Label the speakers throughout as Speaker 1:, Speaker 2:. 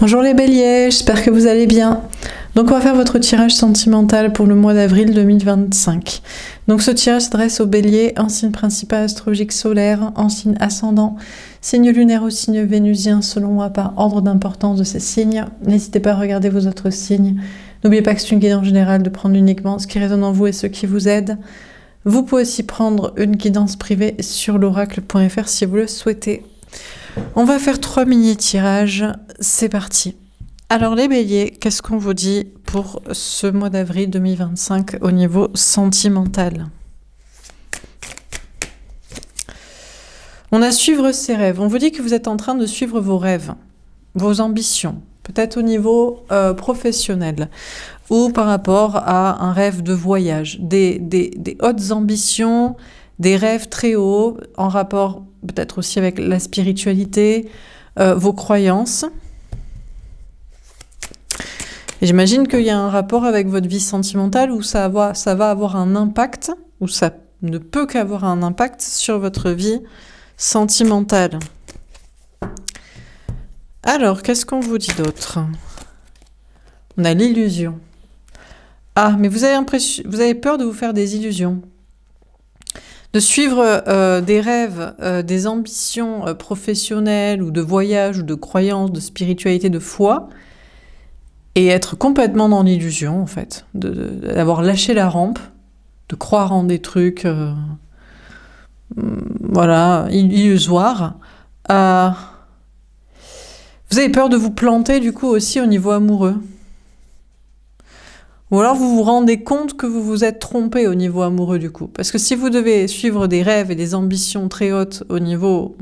Speaker 1: Bonjour les béliers, j'espère que vous allez bien. Donc on va faire votre tirage sentimental pour le mois d'avril 2025. Donc ce tirage s'adresse aux béliers en signe principal astrologique solaire, en signe ascendant, signe lunaire ou signe vénusien selon moi par ordre d'importance de ces signes. N'hésitez pas à regarder vos autres signes. N'oubliez pas que c'est une guidance générale de prendre uniquement ce qui résonne en vous et ce qui vous aide. Vous pouvez aussi prendre une guidance privée sur l'oracle.fr si vous le souhaitez. On va faire 3 mini-tirages, c'est parti. Alors les béliers, qu'est-ce qu'on vous dit pour ce mois d'avril 2025 au niveau sentimental? On a suivre ses rêves. On vous dit que vous êtes en train de suivre vos rêves, vos ambitions, peut-être au niveau professionnel ou par rapport à un rêve de voyage, des hautes ambitions, des rêves très hauts en rapport peut-être aussi avec la spiritualité, vos croyances. Et j'imagine qu'il y a un rapport avec votre vie sentimentale où ça va avoir un impact, ou ça ne peut qu'avoir un impact sur votre vie sentimentale. Alors, qu'est-ce qu'on vous dit d'autre? On a l'illusion. Ah, mais vous avez peur de vous faire des illusions. De suivre des rêves, des ambitions professionnelles ou de voyage ou de croyances, de spiritualité, de foi, et être complètement dans l'illusion, en fait, d'avoir lâché la rampe, de croire en des trucs illusoires. Vous avez peur de vous planter, du coup, aussi au niveau amoureux. Ou alors vous vous rendez compte que vous vous êtes trompé au niveau amoureux du coup. Parce que si vous devez suivre des rêves et des ambitions très hautes au niveau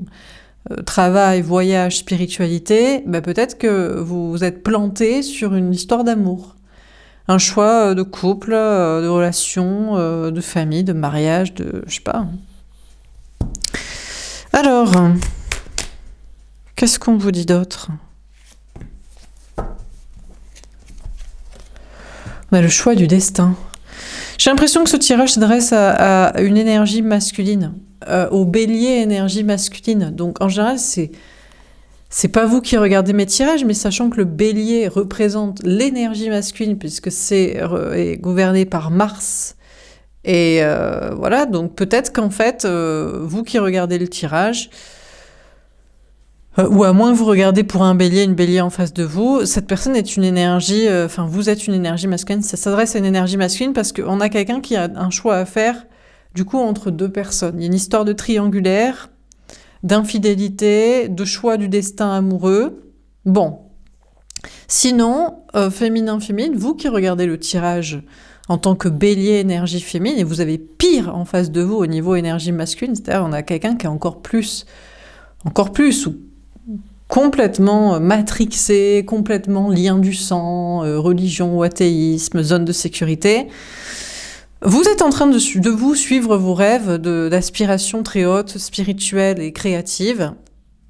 Speaker 1: travail, voyage, spiritualité, peut-être que vous vous êtes planté sur une histoire d'amour. Un choix de couple, de relation, de famille, de mariage, je sais pas. Alors, qu'est-ce qu'on vous dit d'autre ? On a le choix du destin. J'ai l'impression que ce tirage s'adresse à une énergie masculine, au bélier énergie masculine. Donc en général, c'est pas vous qui regardez mes tirages, mais sachant que le bélier représente l'énergie masculine, puisque est gouverné par Mars. Et voilà, donc peut-être qu'en fait, vous qui regardez le tirage, ou à moins que vous regardez pour une bélier en face de vous, cette personne est une énergie, vous êtes une énergie masculine, ça s'adresse à une énergie masculine parce qu'on a quelqu'un qui a un choix à faire, du coup, entre deux personnes. Il y a une histoire de triangulaire, d'infidélité, de choix du destin amoureux. Bon. Sinon, féminin, vous qui regardez le tirage en tant que bélier énergie féminine, et vous avez pire en face de vous au niveau énergie masculine, c'est-à-dire on a quelqu'un qui est encore plus, ou complètement matrixé, complètement lien du sang, religion ou athéisme, zone de sécurité. Vous êtes en train de vous suivre vos rêves d'aspiration très haute, spirituelle et créative.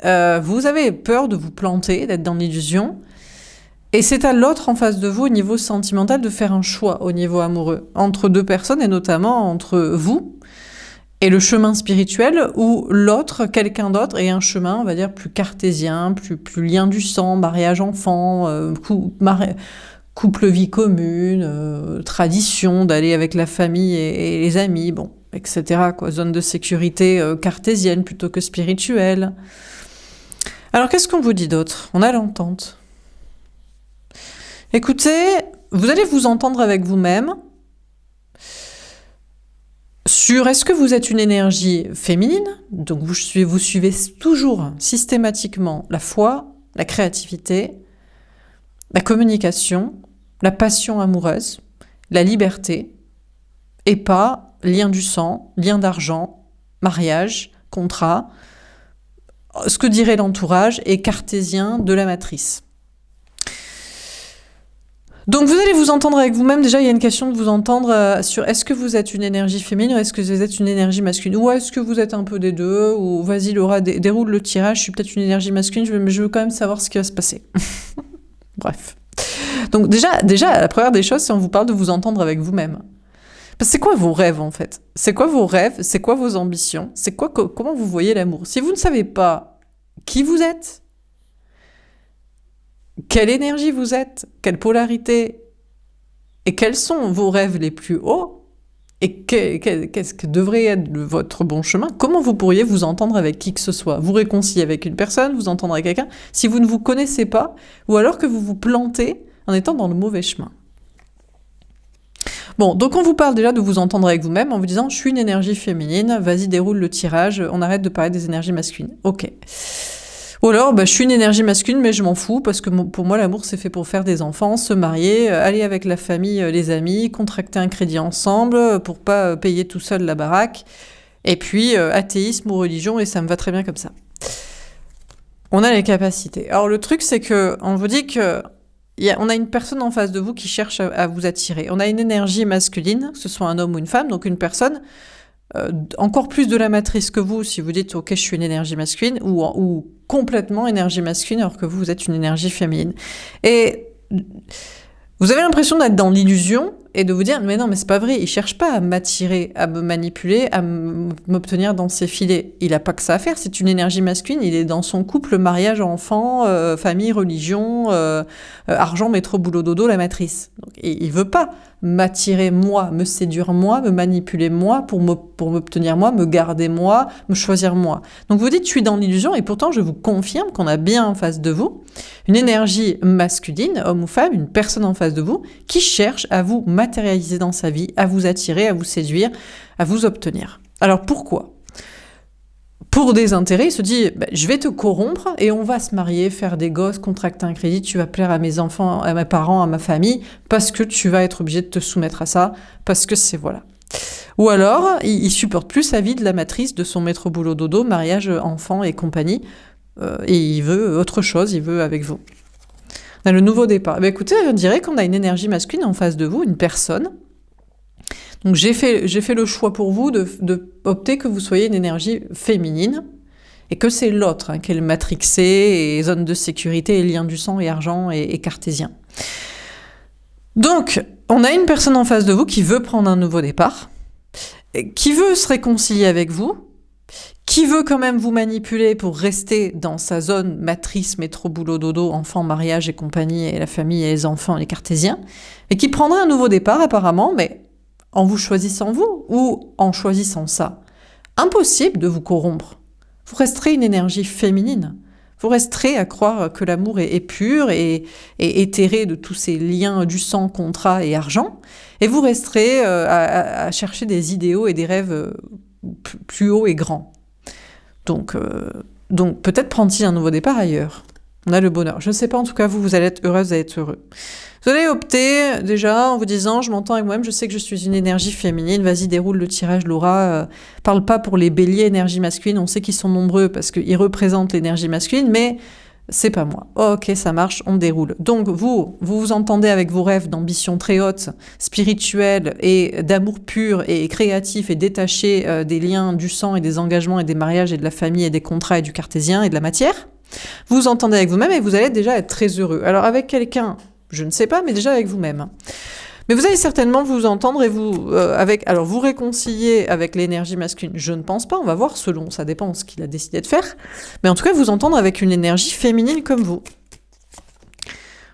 Speaker 1: Vous avez peur de vous planter, d'être dans l'illusion. Et c'est à l'autre en face de vous, au niveau sentimental, de faire un choix au niveau amoureux, entre deux personnes et notamment entre vous et le chemin spirituel, ou l'autre, quelqu'un d'autre, et un chemin, on va dire, plus cartésien, plus lien du sang, mariage enfant, couple vie commune, tradition d'aller avec la famille et les amis, bon, etc. Zone de sécurité cartésienne plutôt que spirituelle. Alors, qu'est-ce qu'on vous dit d'autre? On a l'entente. Écoutez, vous allez vous entendre avec vous-même, sur est-ce que vous êtes une énergie féminine, donc vous suivez toujours systématiquement la foi, la créativité, la communication, la passion amoureuse, la liberté, et pas lien du sang, lien d'argent, mariage, contrat, ce que dirait l'entourage est cartésien de la matrice. Donc vous allez vous entendre avec vous-même. Déjà, il y a une question de vous entendre sur est-ce que vous êtes une énergie féminine ou est-ce que vous êtes une énergie masculine, ou est-ce que vous êtes un peu des deux, ou vas-y Laura, déroule le tirage, je suis peut-être une énergie masculine, mais je veux quand même savoir ce qui va se passer. Bref. Donc déjà, la première des choses, c'est on vous parle de vous entendre avec vous-même. Parce que c'est quoi vos rêves en fait? C'est quoi vos rêves? C'est quoi vos ambitions? C'est quoi, comment vous voyez l'amour? Si vous ne savez pas qui vous êtes, quelle énergie vous êtes, quelle polarité, et quels sont vos rêves les plus hauts, et qu'est-ce que devrait être votre bon chemin. Comment vous pourriez vous entendre avec qui que ce soit, vous réconcilier avec une personne, vous entendre avec quelqu'un, si vous ne vous connaissez pas, ou alors que vous vous plantez en étant dans le mauvais chemin. Bon, donc on vous parle déjà de vous entendre avec vous-même en vous disant « je suis une énergie féminine, vas-y déroule le tirage, on arrête de parler des énergies masculines ». Ok. Ou alors, je suis une énergie masculine, mais je m'en fous, parce que pour moi, l'amour, c'est fait pour faire des enfants, se marier, aller avec la famille, les amis, contracter un crédit ensemble, pour pas payer tout seul la baraque, et puis athéisme ou religion, et ça me va très bien comme ça. On a les capacités. Alors le truc, c'est que on vous dit que on a une personne en face de vous qui cherche à vous attirer. On a une énergie masculine, que ce soit un homme ou une femme, donc une personne encore plus de la matrice que vous, si vous dites « ok, je suis une énergie masculine », ou complètement énergie masculine, alors que vous êtes une énergie féminine. Et vous avez l'impression d'être dans l'illusion et de vous dire « mais non, mais c'est pas vrai, il cherche pas à m'attirer, à me manipuler, à m'obtenir dans ses filets. Il a pas que ça à faire, c'est une énergie masculine, il est dans son couple, mariage, enfant, famille, religion, argent, métro, boulot, dodo, la matrice. Donc, il veut pas m'attirer moi, me séduire moi, me manipuler moi, pour m'obtenir moi, me garder moi, me choisir moi. Donc vous dites, je suis dans l'illusion, et pourtant je vous confirme qu'on a bien en face de vous une énergie masculine, homme ou femme, une personne en face de vous, qui cherche à vous matérialiser dans sa vie, à vous attirer, à vous séduire, à vous obtenir. Alors pourquoi ? Pour des intérêts, il se dit je vais te corrompre et on va se marier, faire des gosses, contracter un crédit, tu vas plaire à mes enfants, à mes parents, à ma famille, parce que tu vas être obligé de te soumettre à ça, parce que c'est voilà. Ou alors, il supporte plus sa vie de la matrice de son maître boulot dodo, mariage, enfant et compagnie, et il veut autre chose, il veut avec vous. On a le nouveau départ. Écoutez, on dirait qu'on a une énergie masculine en face de vous, une personne. Donc j'ai fait le choix pour vous de opter que vous soyez une énergie féminine et que c'est l'autre qui est le matrixé et zone de sécurité et lien du sang et argent et cartésien. Donc on a une personne en face de vous qui veut prendre un nouveau départ, qui veut se réconcilier avec vous, qui veut quand même vous manipuler pour rester dans sa zone matrice, métro, boulot, dodo, enfant, mariage et compagnie et la famille et les enfants et les cartésiens, et qui prendrait un nouveau départ apparemment, mais en vous choisissant vous ou en choisissant ça. Impossible de vous corrompre. Vous resterez une énergie féminine. Vous resterez à croire que l'amour est pur et éthéré de tous ces liens du sang, contrat et argent. Et vous resterez à chercher des idéaux et des rêves plus hauts et grands. Donc peut-être prendre-t-il un nouveau départ ailleurs. On a le bonheur. Je ne sais pas, en tout cas, vous allez être heureuse, vous allez être heureux. Vous allez opter, déjà, en vous disant, je m'entends avec moi-même, je sais que je suis une énergie féminine, vas-y, déroule le tirage, Laura. Parle pas pour les béliers énergie masculine, on sait qu'ils sont nombreux parce qu'ils représentent l'énergie masculine, mais c'est pas moi. Ok, ça marche, on déroule. Donc, vous entendez avec vos rêves d'ambition très haute, spirituelle et d'amour pur et créatif et détaché des liens du sang et des engagements et des mariages et de la famille et des contrats et du cartésien et de la matière. Vous entendez avec vous-même et vous allez déjà être très heureux. Alors avec quelqu'un, je ne sais pas, mais déjà avec vous-même. Mais vous allez certainement vous entendre et alors vous réconcilier avec l'énergie masculine. Je ne pense pas, on va voir selon, ça dépend de ce qu'il a décidé de faire. Mais en tout cas, vous entendre avec une énergie féminine comme vous.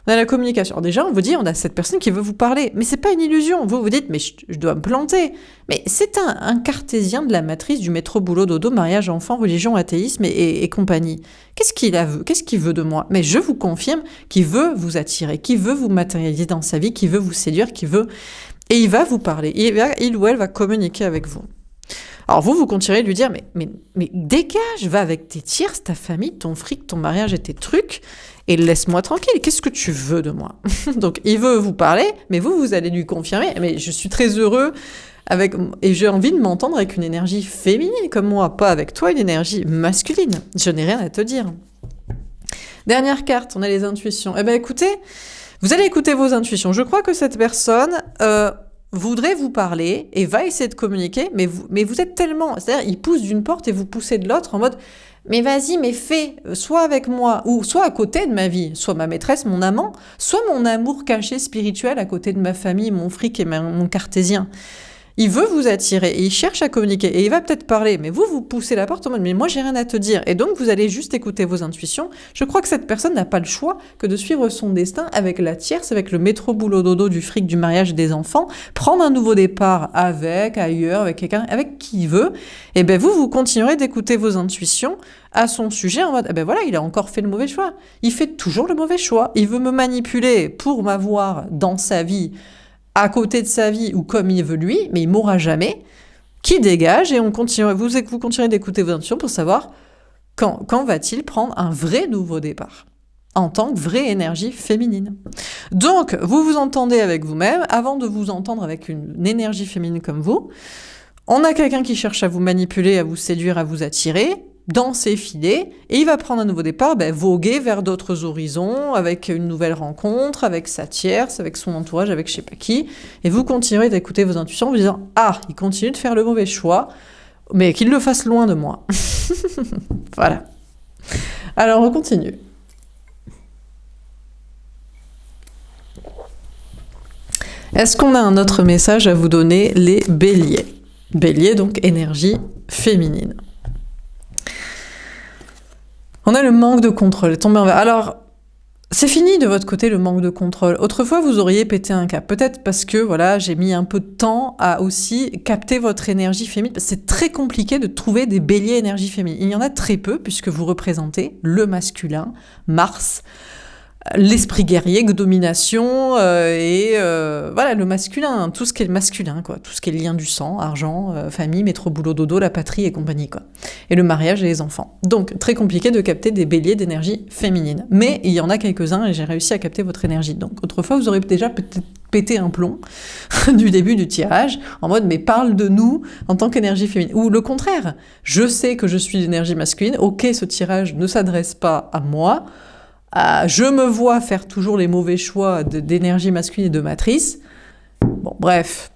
Speaker 1: On a la communication. Alors déjà, on vous dit, on a cette personne qui veut vous parler. Mais c'est pas une illusion. Vous dites, mais je dois me planter. Mais c'est un cartésien de la matrice du métro, boulot, dodo, mariage, enfant, religion, athéisme et compagnie. Qu'est-ce qu'il veut de moi? Mais je vous confirme qu'il veut vous attirer, qu'il veut vous matérialiser dans sa vie, qu'il veut vous séduire, et il va vous parler. Il ou elle va communiquer avec vous. Alors vous continuerez de lui dire, mais dégage, va avec tes tiers, ta famille, ton fric, ton mariage et tes trucs, et laisse-moi tranquille, qu'est-ce que tu veux de moi? Donc il veut vous parler, mais vous allez lui confirmer, mais je suis très heureux et j'ai envie de m'entendre avec une énergie féminine comme moi, pas avec toi une énergie masculine. Je n'ai rien à te dire. Dernière carte, on a les intuitions. Écoutez, vous allez écouter vos intuitions. Je crois que cette personne voudrait vous parler et va essayer de communiquer, mais vous êtes tellement... C'est-à-dire, il pousse d'une porte et vous poussez de l'autre en mode « mais vas-y, mais fais, soit avec moi, ou soit à côté de ma vie, soit ma maîtresse, mon amant, soit mon amour caché spirituel à côté de ma famille, mon fric et mon cartésien. » Il veut vous attirer et il cherche à communiquer et il va peut-être parler, mais vous poussez la porte en mode « mais moi j'ai rien à te dire ». Et donc vous allez juste écouter vos intuitions. Je crois que cette personne n'a pas le choix que de suivre son destin avec la tierce, avec le métro boulot dodo du fric, du mariage et des enfants, prendre un nouveau départ avec, ailleurs, avec quelqu'un, avec qui il veut. Et ben vous continuerez d'écouter vos intuitions à son sujet en mode « eh ben voilà, il a encore fait le mauvais choix. Il fait toujours le mauvais choix. Il veut me manipuler pour m'avoir dans sa vie, à côté de sa vie ou comme il veut lui, mais il m'aura jamais, qui dégage, et vous continuerez d'écouter vos intuitions pour savoir quand va-t-il prendre un vrai nouveau départ, en tant que vraie énergie féminine. Donc, vous vous entendez avec vous-même, avant de vous entendre avec une énergie féminine comme vous, on a quelqu'un qui cherche à vous manipuler, à vous séduire, à vous attirer, dans ses filets, et il va prendre un nouveau départ, voguer vers d'autres horizons, avec une nouvelle rencontre, avec sa tierce, avec son entourage, avec je sais pas qui, et vous continuerez d'écouter vos intuitions en vous disant « Ah, il continue de faire le mauvais choix, mais qu'il le fasse loin de moi. » Voilà. Alors, on continue. Est-ce qu'on a un autre message à vous donner, les béliers? Bélier, donc énergie féminine. On a le manque de contrôle, tombé en bas. Alors, c'est fini de votre côté le manque de contrôle. Autrefois, vous auriez pété un cap. Peut-être parce que, voilà, j'ai mis un peu de temps à aussi capter votre énergie féminine. C'est très compliqué de trouver des béliers énergie féminine. Il y en a très peu, puisque vous représentez le masculin, Mars, l'esprit guerrier, domination, voilà, le masculin, tout ce qui est masculin, quoi, tout ce qui est lien du sang, argent, famille, métro, boulot, dodo, la patrie et compagnie, quoi. Et le mariage et les enfants. Donc, très compliqué de capter des béliers d'énergie féminine. Mais il y en a quelques-uns et j'ai réussi à capter votre énergie. Donc, autrefois, vous aurez déjà peut-être pété un plomb du début du tirage, en mode, mais parle de nous en tant qu'énergie féminine. Ou le contraire, je sais que je suis d'énergie masculine, ok, ce tirage ne s'adresse pas à moi, je me vois faire toujours les mauvais choix d'énergie masculine et de matrice. Bon, bref.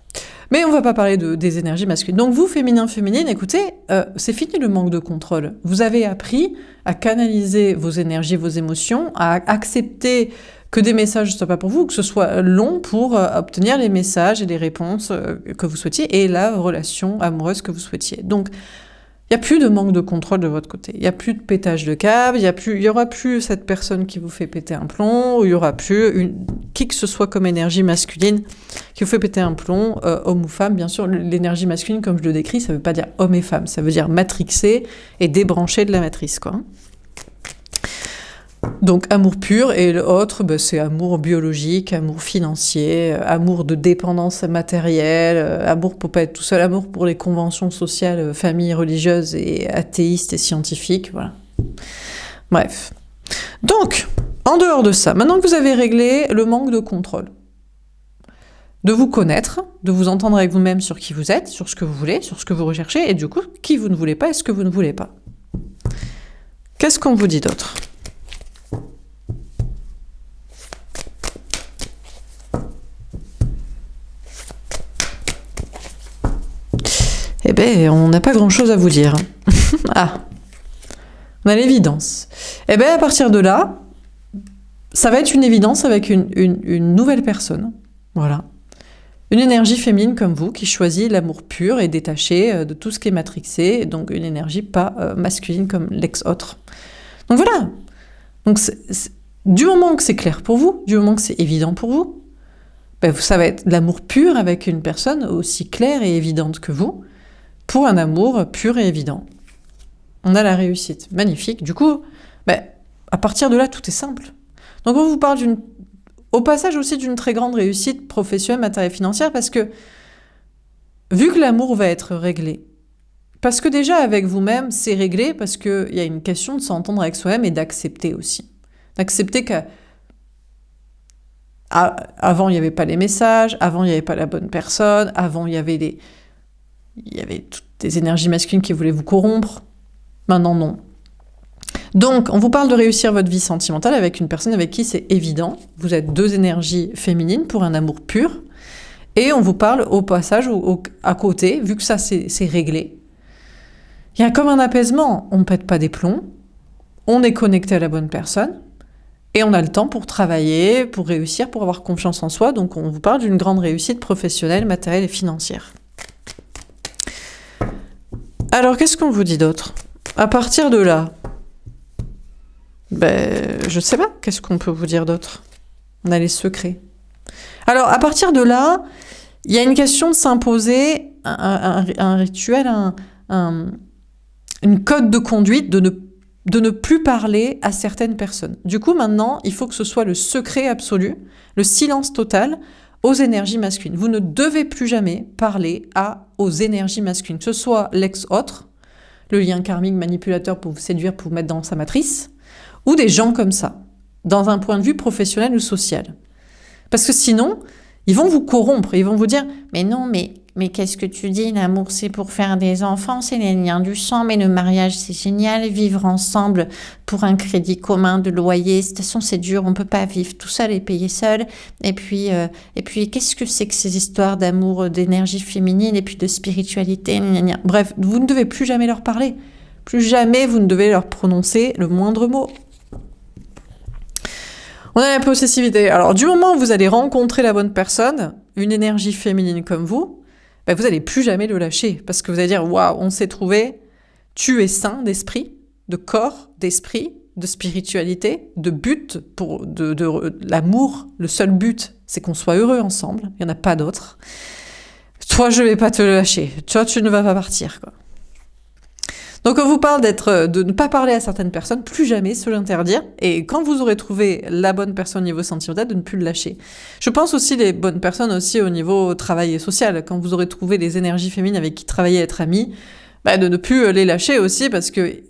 Speaker 1: Mais on va pas parler des énergies masculines. Donc vous, féminin-féminine, écoutez, c'est fini le manque de contrôle. Vous avez appris à canaliser vos énergies, vos émotions, à accepter que des messages ne soient pas pour vous, que ce soit long pour obtenir les messages et les réponses que vous souhaitiez et la relation amoureuse que vous souhaitiez. Donc, il n'y a plus de manque de contrôle de votre côté. Il n'y a plus de pétage de câble, il y aura plus cette personne qui vous fait péter un plomb, ou il y aura plus qui que ce soit comme énergie masculine qui vous fait péter un plomb, homme ou femme. Bien sûr, l'énergie masculine, comme je le décris, ça ne veut pas dire homme et femme, ça veut dire matrixé et débranché de la matrice, quoi. Donc amour pur, et l'autre, c'est amour biologique, amour financier, amour de dépendance matérielle, amour pour pas être tout seul, amour pour les conventions sociales, familles religieuses et athéistes et scientifiques, voilà. Bref. Donc, en dehors de ça, maintenant que vous avez réglé le manque de contrôle, de vous connaître, de vous entendre avec vous-même sur qui vous êtes, sur ce que vous voulez, sur ce que vous recherchez, et du coup, qui vous ne voulez pas et ce que vous ne voulez pas. Qu'est-ce qu'on vous dit d'autre ? Eh ben, on n'a pas grand-chose à vous dire. Ah, on a l'évidence. Eh ben, à partir de là, ça va être une évidence avec une nouvelle personne. Voilà. Une énergie féminine comme vous, qui choisit l'amour pur et détaché de tout ce qui est matrixé, donc une énergie pas masculine comme l'ex-autre. Donc voilà. Donc du moment que c'est clair pour vous, du moment que c'est évident pour vous, ben, ça va être l'amour pur avec une personne aussi claire et évidente que vous, pour un amour pur et évident. On a la réussite. Magnifique. Du coup, à partir de là, tout est simple. Donc on vous parle au passage aussi d'une très grande réussite professionnelle, matérielle, financière, parce que, vu que l'amour va être réglé, parce que déjà avec vous-même, c'est réglé, parce qu'il y a une question de s'entendre avec soi-même et d'accepter aussi. D'accepter qu'avant, il n'y avait pas les messages, avant, il n'y avait pas la bonne personne, avant, il y avait toutes des énergies masculines qui voulaient vous corrompre. Maintenant, non. Donc, on vous parle de réussir votre vie sentimentale avec une personne avec qui c'est évident. Vous êtes deux énergies féminines pour un amour pur. Et on vous parle au passage, à côté, vu que ça c'est réglé. Il y a comme un apaisement. On ne pète pas des plombs. On est connecté à la bonne personne. Et on a le temps pour travailler, pour réussir, pour avoir confiance en soi. Donc, on vous parle d'une grande réussite professionnelle, matérielle et financière. Alors, qu'est-ce qu'on vous dit d'autre? À partir de là, je sais pas, qu'est-ce qu'on peut vous dire d'autre? On a les secrets. Alors, à partir de là, il y a une question de s'imposer un rituel, une code de conduite de ne plus parler à certaines personnes. Du coup, maintenant, il faut que ce soit le secret absolu, le silence total aux énergies masculines. Vous ne devez plus jamais parler aux énergies masculines, que ce soit l'ex-autre, le lien karmique manipulateur pour vous séduire, pour vous mettre dans sa matrice, ou des gens comme ça, dans un point de vue professionnel ou social. Parce que sinon, ils vont vous corrompre, ils vont vous dire « Mais non, mais qu'est-ce que tu dis? L'amour, c'est pour faire des enfants, c'est les liens du sang, mais le mariage, c'est génial, vivre ensemble pour un crédit commun de loyer, de toute façon, c'est dur, on peut pas vivre tout seul et payer seul. Et puis qu'est-ce que c'est que ces histoires d'amour, d'énergie féminine et puis de spiritualité, gna gna. » Bref, vous ne devez plus jamais leur parler. Plus jamais vous ne devez leur prononcer le moindre mot. On a la possessivité. Alors, du moment où vous allez rencontrer la bonne personne, une énergie féminine comme vous n'allez plus jamais le lâcher. Parce que vous allez dire, waouh, on s'est trouvé, tu es sain d'esprit, de corps, d'esprit, de spiritualité, de but, de l'amour. Le seul but, c'est qu'on soit heureux ensemble. Il n'y en a pas d'autre. Toi, je ne vais pas te le lâcher. Toi, tu ne vas pas partir, quoi. Donc on vous parle de ne pas parler à certaines personnes, plus jamais se l'interdire, et quand vous aurez trouvé la bonne personne au niveau sentimental, de ne plus le lâcher. Je pense aussi les bonnes personnes aussi au niveau travail et social, quand vous aurez trouvé les énergies féminines avec qui travailler, être amis, de ne plus les lâcher aussi, parce que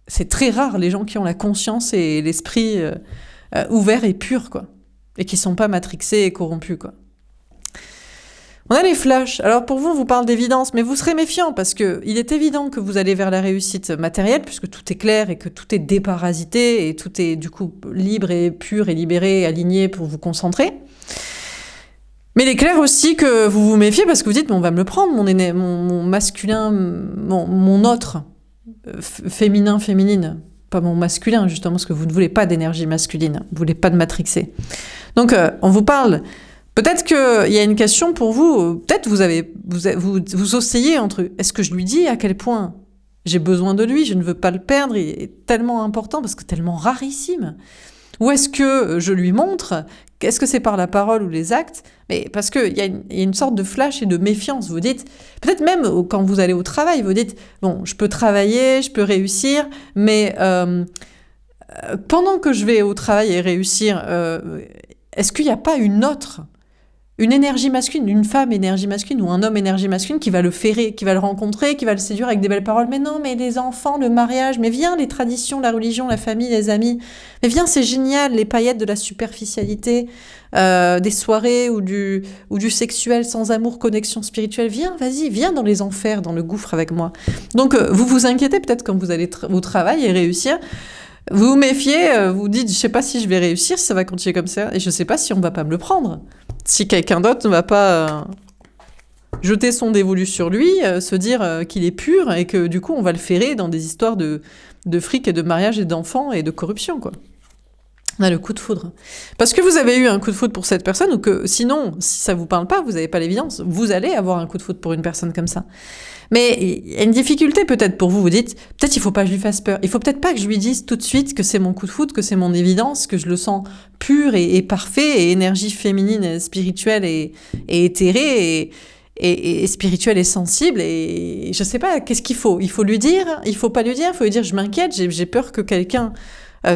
Speaker 1: c'est très rare les gens qui ont la conscience et l'esprit ouvert et pur, quoi, et qui sont pas matrixés et corrompus, quoi. On a les flashs. Alors pour vous, on vous parle d'évidence, mais vous serez méfiant parce que il est évident que vous allez vers la réussite matérielle puisque tout est clair et que tout est déparasité et tout est du coup libre et pur et libéré et aligné pour vous concentrer. Mais il est clair aussi que vous vous méfiez parce que vous dites mais on va me le prendre, mon masculin, mon autre, féminin, féminine. Pas mon masculin justement parce que vous ne voulez pas d'énergie masculine, vous ne voulez pas de matrixer. Donc on vous parle... Peut-être qu'il y a une question pour vous, peut-être vous oscillez entre est-ce que je lui dis à quel point j'ai besoin de lui, je ne veux pas le perdre, il est tellement important parce que tellement rarissime. Ou est-ce que je lui montre, est-ce que c'est par la parole ou les actes? Mais parce qu'il y a une sorte de flash et de méfiance, vous dites, peut-être même quand vous allez au travail, vous dites, bon, je peux travailler, je peux réussir, mais pendant que je vais au travail et réussir, est-ce qu'il n'y a pas une énergie masculine, une femme énergie masculine ou un homme énergie masculine qui va le ferrer, qui va le rencontrer, qui va le séduire avec des belles paroles. Mais non, mais les enfants, le mariage, mais viens, les traditions, la religion, la famille, les amis. Mais viens, c'est génial, les paillettes de la superficialité, des soirées ou du sexuel sans amour, connexion spirituelle. Viens, vas-y, viens dans les enfers, dans le gouffre avec moi. Donc, vous vous inquiétez peut-être quand vous allez au travail et réussir. Vous vous méfiez, vous dites, je sais pas si je vais réussir, si ça va continuer comme ça, et je sais pas si on va pas me le prendre. Si quelqu'un d'autre ne va pas jeter son dévolu sur lui, se dire qu'il est pur et que du coup on va le ferrer dans des histoires de fric et de mariage et d'enfants et de corruption, quoi. On a le coup de foudre. Parce que vous avez eu un coup de foudre pour cette personne ou que sinon, si ça vous parle pas, vous n'avez pas l'évidence, vous allez avoir un coup de foudre pour une personne comme ça. Mais il y a une difficulté peut-être pour vous, vous dites, peut-être il faut pas que je lui fasse peur. Il faut peut-être pas que je lui dise tout de suite que c'est mon coup de foudre, que c'est mon évidence, que je le sens pur et parfait, et énergie féminine, et spirituelle et éthérée, et spirituelle et sensible, et je sais pas, qu'est-ce qu'il faut? Il faut lui dire, il faut pas lui dire, il faut lui dire, je m'inquiète, j'ai peur que quelqu'un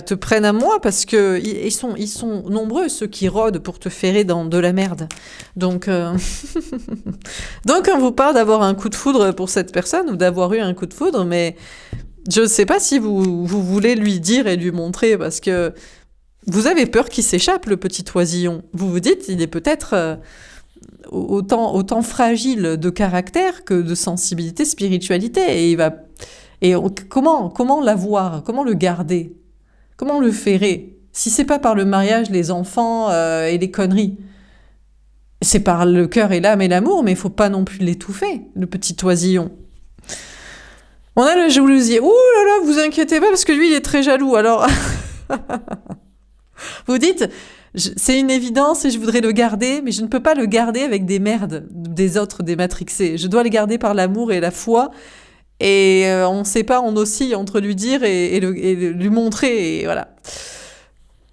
Speaker 1: te prennent à moi parce que ils sont nombreux ceux qui rôdent pour te ferrer dans de la merde. Donc donc on vous parle d'avoir un coup de foudre pour cette personne ou d'avoir eu un coup de foudre, mais je ne sais pas si vous voulez lui dire et lui montrer parce que vous avez peur qu'il s'échappe, le petit oisillon. Vous vous dites, il est peut-être autant fragile de caractère que de sensibilité, spiritualité, comment l'avoir, comment le garder? Comment le ferrer? Si c'est pas par le mariage, les enfants et les conneries, c'est par le cœur et l'âme et l'amour, mais il faut pas non plus l'étouffer, le petit oisillon. On a le jalousier. Ouh là là, vous inquiétez pas parce que lui il est très jaloux. Alors, vous dites, c'est une évidence et je voudrais le garder, mais je ne peux pas le garder avec des merdes des autres, des matrixés. Je dois le garder par l'amour et la foi. Et on sait pas, on oscille entre lui dire et lui montrer, et voilà.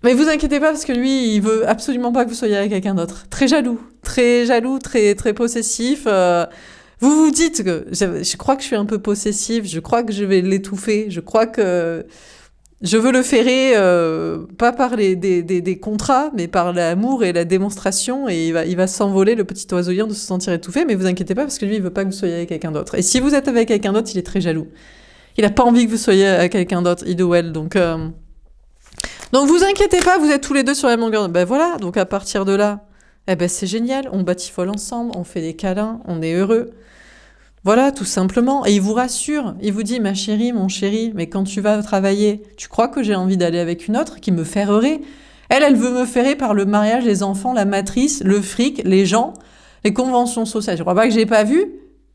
Speaker 1: Mais vous inquiétez pas, parce que lui, il veut absolument pas que vous soyez avec quelqu'un d'autre. Très jaloux, très, très possessif. Vous vous dites que je crois que je suis un peu possessive, je crois que je vais l'étouffer, je crois que je veux le ferrer, pas par des contrats, mais par l'amour et la démonstration, et il va s'envoler, le petit oiseau de se sentir étouffé, mais vous inquiétez pas, parce que lui, il veut pas que vous soyez avec quelqu'un d'autre. Et si vous êtes avec quelqu'un d'autre, il est très jaloux. Il a pas envie que vous soyez avec quelqu'un d'autre, il ou elle, donc vous inquiétez pas, vous êtes tous les deux sur la même longueur. Ben voilà, donc à partir de là, eh ben c'est génial, on batifole ensemble, on fait des câlins, on est heureux. Voilà, tout simplement. Et il vous rassure, il vous dit, ma chérie, mon chéri, mais quand tu vas travailler, tu crois que j'ai envie d'aller avec une autre qui me ferrerait? Elle veut me ferrer par le mariage, les enfants, la matrice, le fric, les gens, les conventions sociales. Je crois pas que j'ai pas vu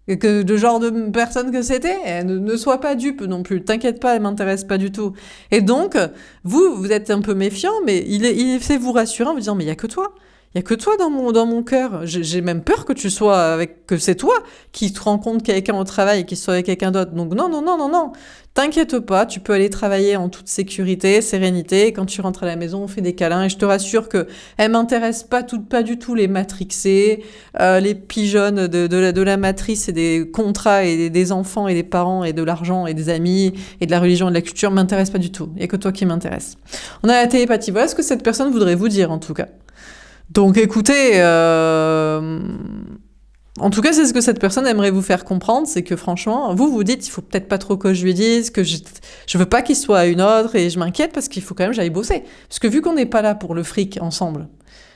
Speaker 1: que le genre de personne que c'était, ne sois pas dupe non plus. T'inquiète pas, elle m'intéresse pas du tout. Et donc, vous êtes un peu méfiant, mais il essaie de vous rassurer en vous disant, mais il y a que toi. Il y a que toi dans mon cœur. J'ai même peur que tu sois que c'est toi qui te rencontres quelqu'un au travail et qui soit avec quelqu'un d'autre. Donc non. T'inquiète pas, tu peux aller travailler en toute sécurité, sérénité. Et quand tu rentres à la maison, on fait des câlins. Et je te rassure que elle m'intéresse pas du tout les matrixés, les pigeonnes de la matrice et des contrats et des enfants et des parents et de l'argent et des amis et de la religion et de la culture m'intéressent pas du tout. Il y a que toi qui m'intéresse. On a la télépathie. Voilà ce que cette personne voudrait vous dire en tout cas. Donc écoutez, en tout cas, c'est ce que cette personne aimerait vous faire comprendre, c'est que franchement, vous dites, il faut peut-être pas trop que je lui dise, que je veux pas qu'il soit à une autre, et je m'inquiète parce qu'il faut quand même que j'aille bosser. Parce que vu qu'on n'est pas là pour le fric ensemble,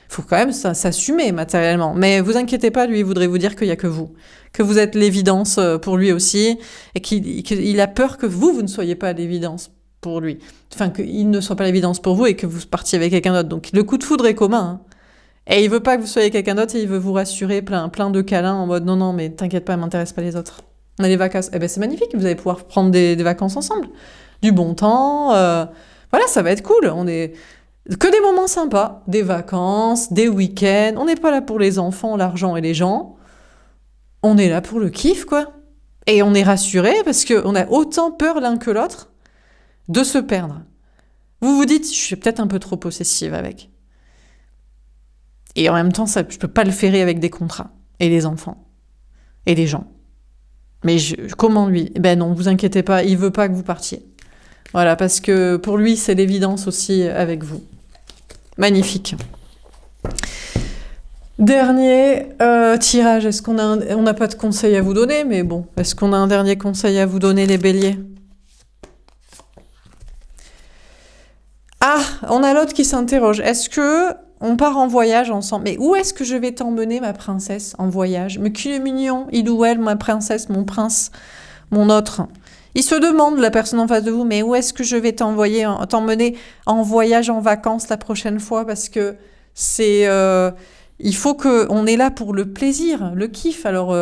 Speaker 1: il faut quand même s'assumer matériellement. Mais vous inquiétez pas, lui, il voudrait vous dire qu'il y a que vous êtes l'évidence pour lui aussi, et qu'il a peur que vous ne soyez pas l'évidence pour lui. Enfin, qu'il ne soit pas l'évidence pour vous et que vous partiez avec quelqu'un d'autre. Donc le coup de foudre est commun, hein. Et il veut pas que vous soyez quelqu'un d'autre et il veut vous rassurer plein de câlins en mode non, mais t'inquiète pas, m'intéresse pas les autres. On a les vacances. Eh ben c'est magnifique, vous allez pouvoir prendre des vacances ensemble. Du bon temps, voilà, ça va être cool. On est que des moments sympas, des vacances, des week-ends. On n'est pas là pour les enfants, l'argent et les gens. On est là pour le kiff, quoi. Et on est rassuré parce qu'on a autant peur l'un que l'autre de se perdre. Vous vous dites, je suis peut-être un peu trop possessive avec. Et en même temps, je peux pas le ferrer avec des contrats. Et des enfants. Et des gens. Mais comment lui? Ben non, vous inquiétez pas, il veut pas que vous partiez. Voilà, parce que pour lui, c'est l'évidence aussi avec vous. Magnifique. Dernier tirage. Est-ce qu'on a on n'a pas de conseil à vous donner, mais bon. Est-ce qu'on a un dernier conseil à vous donner, les béliers? Ah, on a l'autre qui s'interroge. Est-ce que on part en voyage ensemble? Mais où est-ce que je vais t'emmener, ma princesse, en voyage? Mais qui est mignon, il ou elle, ma princesse, mon prince, mon autre. Il se demande, la personne en face de vous, mais où est-ce que je vais t'emmener en voyage, en vacances la prochaine fois? Parce que c'est... il faut on est là pour le plaisir, le kiff. Alors,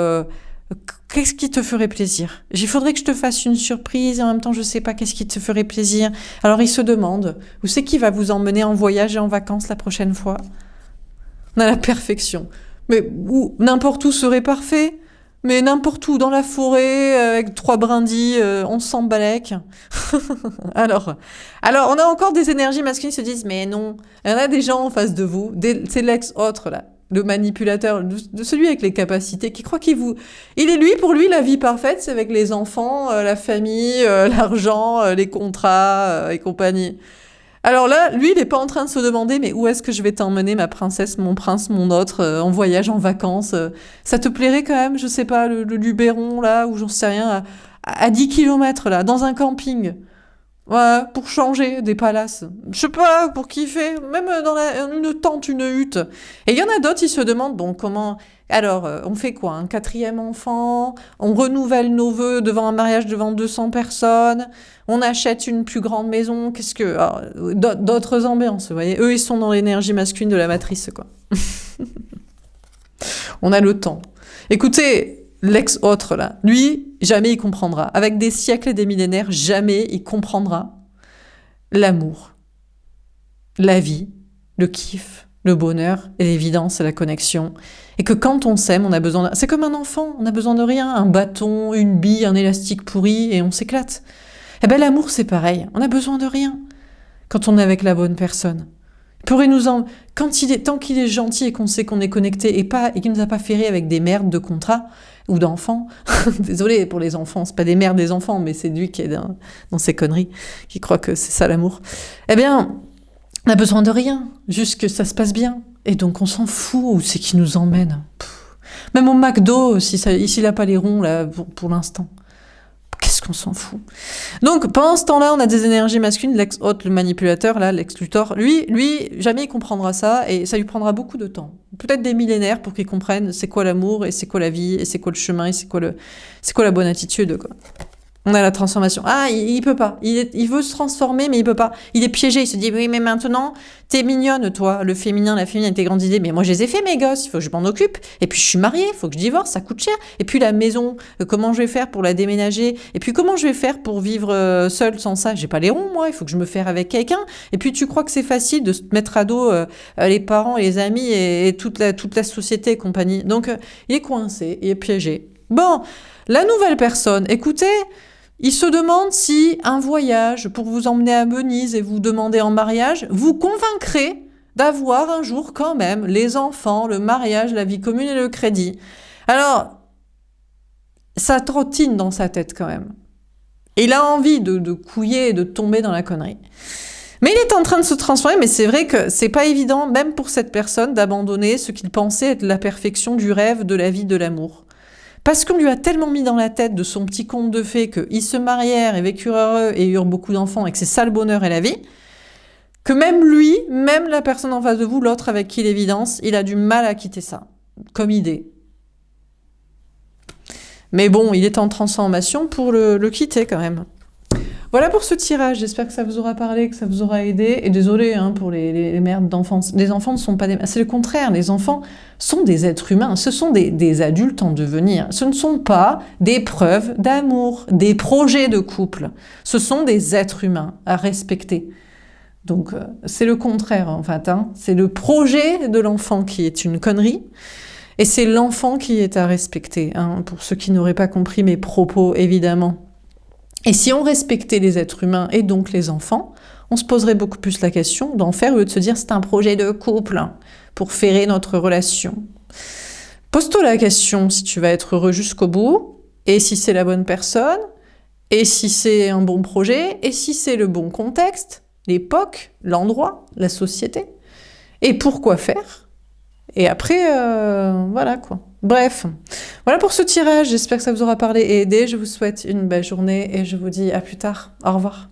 Speaker 1: qu'est-ce qui te ferait plaisir? Il faudrait que je te fasse une surprise et en même temps, je sais pas qu'est-ce qui te ferait plaisir. Alors, il se demande, où c'est qui va vous emmener en voyage et en vacances la prochaine fois? On a la perfection. Mais n'importe où serait parfait. Mais n'importe où, dans la forêt, avec 3 brindilles, on s'en balèque. Alors, on a encore des énergies masculines qui se disent, mais non, il y en a des gens en face de vous, c'est l'ex-autre, là, le manipulateur, de celui avec les capacités, qui croit il est pour lui, la vie parfaite, c'est avec les enfants, la famille, l'argent, les contrats et compagnie. Alors là, lui, il est pas en train de se demander, mais où est-ce que je vais t'emmener, ma princesse, mon prince, mon autre, en voyage, en vacances? Ça te plairait quand même, je sais pas, le Luberon, là, ou j'en sais rien, à 10 kilomètres, là, dans un camping. Ouais, pour changer des palaces. Je sais pas, pour kiffer, même dans une tente, une hutte. Et il y en a d'autres, ils se demandent, bon, comment... Alors, on fait quoi? Un 4e enfant? On renouvelle nos vœux devant un mariage devant 200 personnes? On achète une plus grande maison? Qu'est-ce que... Alors, d'autres ambiances, vous voyez? Eux, ils sont dans l'énergie masculine de la matrice, quoi. On a le temps. Écoutez, l'ex-autre, là, lui, jamais il comprendra. Avec des siècles et des millénaires, jamais il comprendra l'amour, la vie, le kiff, le bonheur et l'évidence et la connexion. Et que quand on s'aime, on a besoin c'est comme un enfant, on a besoin de rien, un bâton, une bille, un élastique pourri, et on s'éclate. Eh ben l'amour, c'est pareil, on a besoin de rien quand on est avec la bonne personne. Tant qu'il est gentil et qu'on sait qu'on est connecté et qu'il nous a pas ferré avec des merdes de contrat ou d'enfants. Désolée pour les enfants, c'est pas des merdes des enfants, mais c'est lui qui est dans ces conneries, qui croit que c'est ça l'amour. Eh bien, on a besoin de rien, juste que ça se passe bien. Et donc on s'en fout où c'est qui nous emmène. Même au McDo, s'il a pas les ronds là pour l'instant. Qu'est-ce qu'on s'en fout? Donc, pendant ce temps-là, on a des énergies masculines, l'ex-hôte, le manipulateur, là, l'ex-Luthor. Lui, jamais il comprendra ça, et ça lui prendra beaucoup de temps. Peut-être des millénaires pour qu'il comprenne c'est quoi l'amour, et c'est quoi la vie, et c'est quoi le chemin, et c'est quoi la bonne attitude, quoi. On a la transformation. Ah, il peut pas. Il veut se transformer, mais il peut pas. Il est piégé. Il se dit, oui, mais maintenant, t'es mignonne, toi. Le féminin, la féminine, tes grandes idées. Mais moi, je les ai fait, mes gosses. Il faut que je m'en occupe. Et puis, je suis mariée. Il faut que je divorce. Ça coûte cher. Et puis, la maison, comment je vais faire pour la déménager? Et puis, comment je vais faire pour vivre seule sans ça? J'ai pas les ronds, moi. Il faut que je me fasse avec quelqu'un. Et puis, tu crois que c'est facile de se mettre à dos les parents et les amis et toute la société et compagnie. Donc, il est coincé. Il est piégé. Bon, la nouvelle personne, écoutez, il se demande si un voyage pour vous emmener à Venise et vous demander en mariage vous convaincrait d'avoir un jour quand même les enfants, le mariage, la vie commune et le crédit. Alors, ça trottine dans sa tête quand même. Et il a envie de couiller et de tomber dans la connerie. Mais il est en train de se transformer, mais c'est vrai que c'est pas évident, même pour cette personne, d'abandonner ce qu'il pensait être la perfection du rêve, de la vie, de l'amour. Parce qu'on lui a tellement mis dans la tête de son petit conte de fées qu'ils se marièrent et vécurent heureux et eurent beaucoup d'enfants et que c'est ça le bonheur et la vie, que même lui, même la personne en face de vous, l'autre avec qui l'évidence, il a du mal à quitter ça, comme idée. Mais bon, il est en transformation pour le quitter quand même. Voilà pour ce tirage, j'espère que ça vous aura parlé, que ça vous aura aidé. Et désolé pour les merdes d'enfants. Les enfants ne sont pas des... C'est le contraire, les enfants sont des êtres humains, ce sont des adultes en devenir. Ce ne sont pas des preuves d'amour, des projets de couple. Ce sont des êtres humains à respecter. Donc c'est le contraire en fait. C'est le projet de l'enfant qui est une connerie. Et c'est l'enfant qui est à respecter, pour ceux qui n'auraient pas compris mes propos, évidemment. Et si on respectait les êtres humains et donc les enfants, on se poserait beaucoup plus la question d'en faire au lieu de se dire c'est un projet de couple pour ferrer notre relation. Pose-toi la question si tu vas être heureux jusqu'au bout, et si c'est la bonne personne, et si c'est un bon projet, et si c'est le bon contexte, l'époque, l'endroit, la société, et pourquoi faire. Et après, voilà quoi. Bref, voilà pour ce tirage, j'espère que ça vous aura parlé et aidé, je vous souhaite une belle journée et je vous dis à plus tard, au revoir.